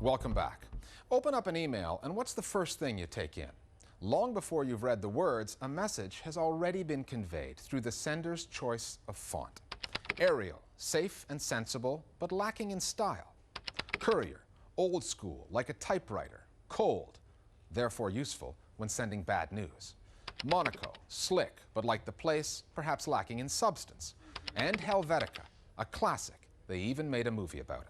Welcome back. Open up an email, and what's the first thing you take in? Long before you've read the words, a message has already been conveyed through the sender's choice of font. Arial, safe and sensible, but lacking in style. Courier, old school, like a typewriter. Cold, therefore useful when sending bad news. Monaco, slick, but like the place, perhaps lacking in substance. And Helvetica, a classic. They even made a movie about it.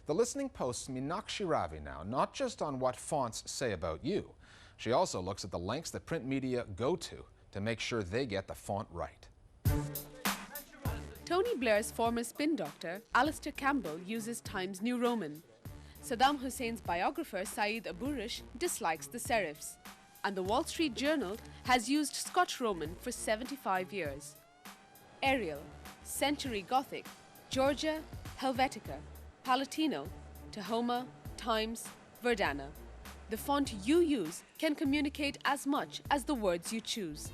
The Listening Post's Meenakshi Ravi now, not just on what fonts say about you, she also looks at the lengths that print media go to make sure they get the font right. Tony Blair's former spin doctor, Alistair Campbell, uses Times New Roman. Saddam Hussein's biographer, Saeed Aburish, dislikes the serifs. And the Wall Street Journal has used Scotch Roman for 75 years. Arial, Century Gothic, Georgia, Helvetica, Palatino, Tahoma, Times, Verdana. The font you use can communicate as much as the words you choose.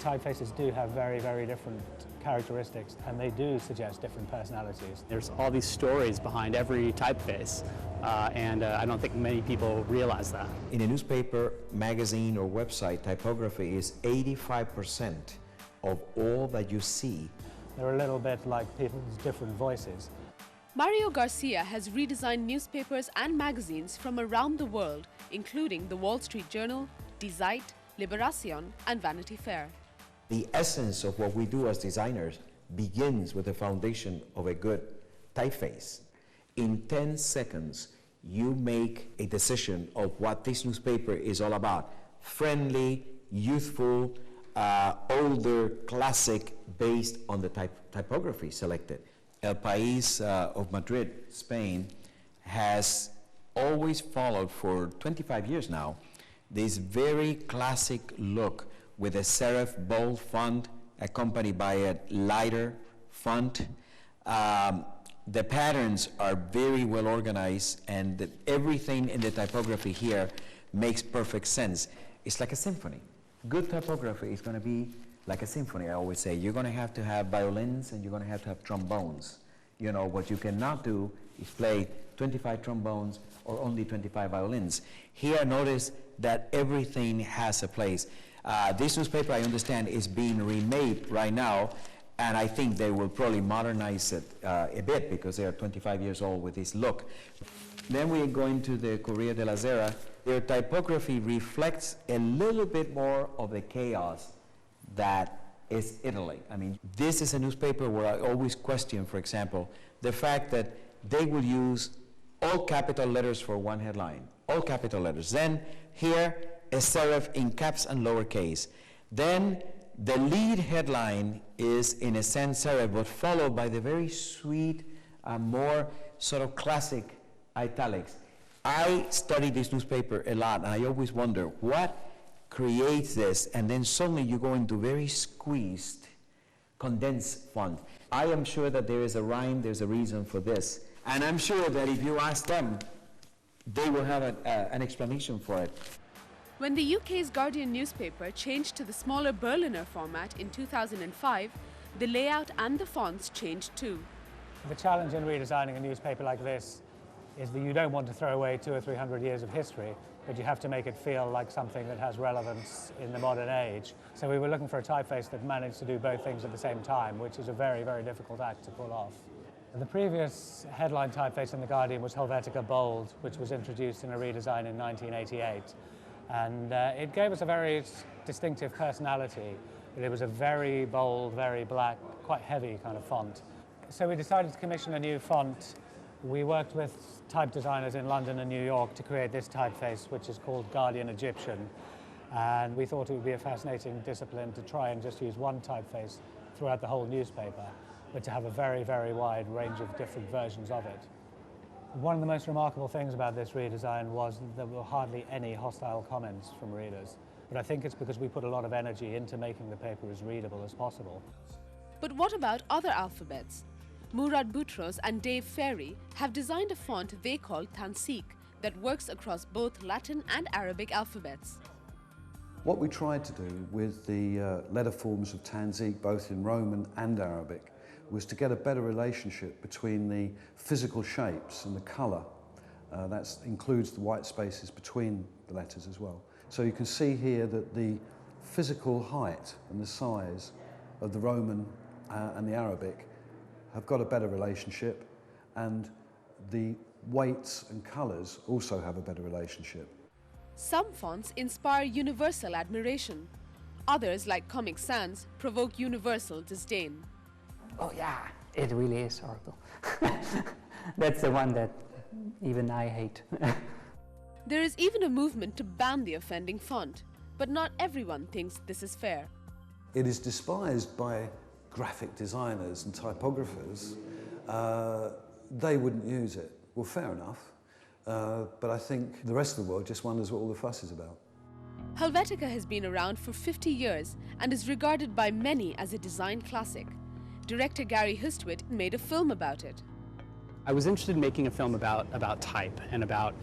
Typefaces do have very, very different characteristics, and they do suggest different personalities. There's all these stories behind every typeface, and I don't think many people realize that. In a newspaper, magazine, or website, typography is 85% of all that you see. They're a little bit like people's different voices. Mario Garcia has redesigned newspapers and magazines from around the world, including the Wall Street Journal, Die Zeit, Liberación, and Vanity Fair. The essence of what we do as designers begins with the foundation of a good typeface. In 10 seconds, you make a decision of what this newspaper is all about. Friendly, youthful, older, classic, based on the typography selected. El País of Madrid, Spain, has always followed for 25 years now this very classic look with a serif bold font accompanied by a lighter font. The patterns are very well organized, and everything in the typography here makes perfect sense. It's like a symphony. Good typography is going to be like a symphony, I always say. You're going to have violins, and you're going to have trombones. You know, what you cannot do is play 25 trombones or only 25 violins. Here, notice that everything has a place. This newspaper, I understand, is being remade right now, and I think they will probably modernize it a bit because they are 25 years old with this look. Then we go into the Corriere della Sera. Their typography reflects a little bit more of the chaos that is Italy. I mean, this is a newspaper where I always question, for example, the fact that they will use all capital letters for one headline, all capital letters. Then here, a serif in caps and lowercase. Then the lead headline is in a sense serif, but followed by the very sweet, more sort of classic italics. I study this newspaper a lot, and I always wonder what creates this, and then suddenly you go into very squeezed, condensed font. I am sure that there is a rhyme, there's a reason for this, and I'm sure that if you ask them, they will have an explanation for it. When the UK's Guardian newspaper changed to the smaller Berliner format in 2005, the layout and the fonts changed too. The challenge in redesigning a newspaper like this is that you don't want to throw away 200 or 300 years of history, but you have to make it feel like something that has relevance in the modern age. So we were looking for a typeface that managed to do both things at the same time, which is a very, very difficult act to pull off. The previous headline typeface in The Guardian was Helvetica Bold, which was introduced in a redesign in 1988. And it gave us a very distinctive personality. It was a very bold, very black, quite heavy kind of font. So we decided to commission a new font. We worked with type designers in London and New York to create this typeface, which is called Guardian Egyptian. And we thought it would be a fascinating discipline to try and just use one typeface throughout the whole newspaper, but to have a very, very wide range of different versions of it. One of the most remarkable things about this redesign was that there were hardly any hostile comments from readers. But I think it's because we put a lot of energy into making the paper as readable as possible. But what about other alphabets? Murad Boutros and Dave Ferry have designed a font they call Tansikh that works across both Latin and Arabic alphabets. What we tried to do with the letter forms of Tansikh, both in Roman and Arabic, was to get a better relationship between the physical shapes and the colour That includes the white spaces between the letters as well. So you can see here that the physical height and the size of the Roman and the Arabic have got a better relationship, and the weights and colours also have a better relationship. Some fonts inspire universal admiration. Others, like Comic Sans, provoke universal disdain. Oh yeah, it really is horrible. That's the one that even I hate. There is even a movement to ban the offending font, but not everyone thinks this is fair. It is despised by graphic designers and typographers. They wouldn't use it. Well, fair enough. But I think the rest of the world just wonders what all the fuss is about. Helvetica has been around for 50 years and is regarded by many as a design classic. Director Gary Hustwit made a film about it. I was interested in making a film about type and about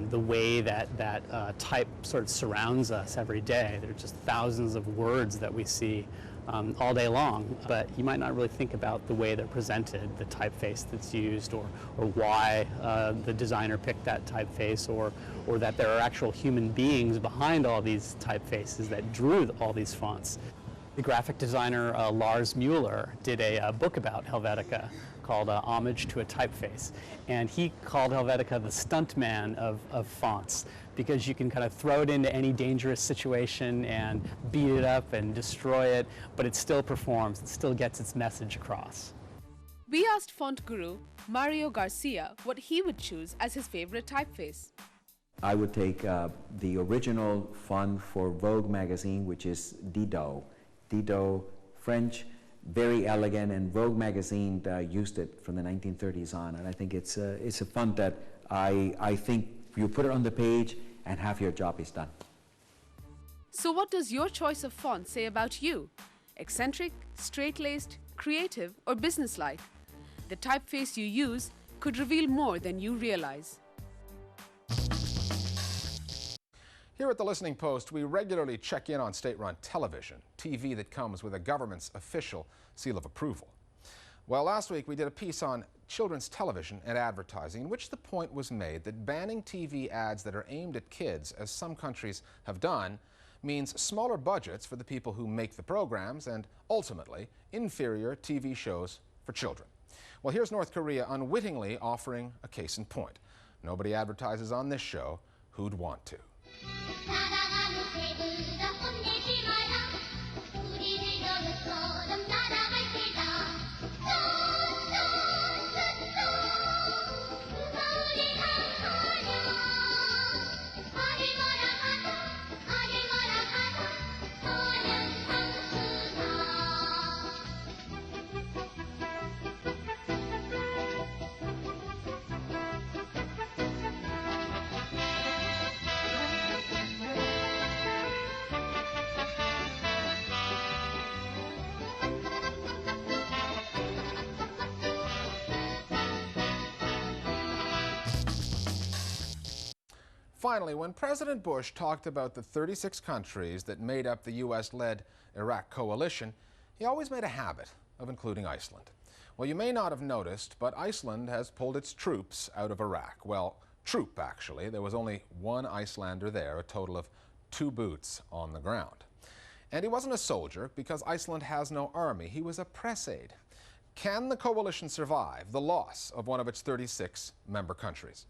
the way that type sort of surrounds us every day. There are just thousands of words that we see all day long, but you might not really think about the way they're presented, the typeface that's used, or why the designer picked that typeface, or that there are actual human beings behind all these typefaces that drew all these fonts. The graphic designer Lars Mueller did a book about Helvetica called Homage to a Typeface, and he called Helvetica the stuntman of fonts, because you can kind of throw it into any dangerous situation and beat it up and destroy it, but it still performs, it still gets its message across. We asked font guru Mario Garcia what he would choose as his favorite typeface. I would take the original font for Vogue magazine, which is Didot. Didot, French, very elegant, and Vogue magazine used it from the 1930s on, and I think it's a font that I think you put it on the page and half your job is done. So what does your choice of font say about you? Eccentric, straight-laced, creative, or businesslike? The typeface you use could reveal more than you realize. Here at the Listening Post, we regularly check in on state-run television, TV that comes with a government's official seal of approval. Well, last week we did a piece on children's television and advertising in which the point was made that banning TV ads that are aimed at kids, as some countries have done, means smaller budgets for the people who make the programs and, ultimately, inferior TV shows for children. Well, here's North Korea unwittingly offering a case in point. Nobody advertises on this show. Who'd want to? Finally, when President Bush talked about the 36 countries that made up the U.S.-led Iraq coalition, he always made a habit of including Iceland. Well, you may not have noticed, but Iceland has pulled its troops out of Iraq. Well, troop, actually. There was only one Icelander there, a total of 2 boots on the ground. And he wasn't a soldier, because Iceland has no army. He was a press aide. Can the coalition survive the loss of one of its 36 member countries?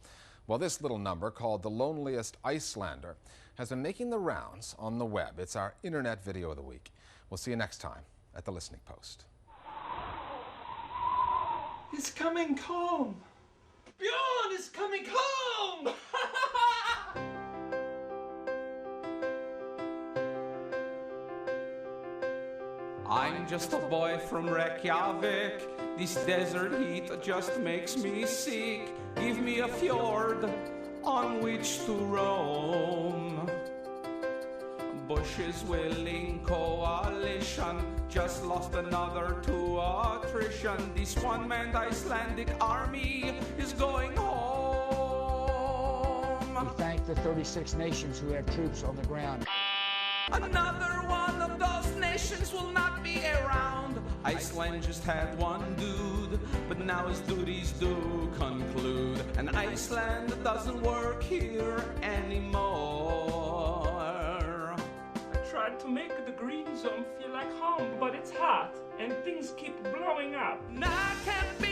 Well, this little number, called The Loneliest Icelander, has been making the rounds on the web. It's our internet video of the week. We'll see you next time at the Listening Post. He's coming home! Bjorn is coming home! I'm just a boy from Reykjavik. This desert heat just makes me sick. Give me a fjord on which to roam. Bush's willing coalition just lost another to attrition. This one-man Icelandic army is going home. We thank the 36 nations who have troops on the ground. Another one of those nations will not be around. Iceland just had one dude, but now his duties do conclude. and Iceland doesn't work here anymore. I tried to make the green zone feel like home, but it's hot and things keep blowing up. I can't be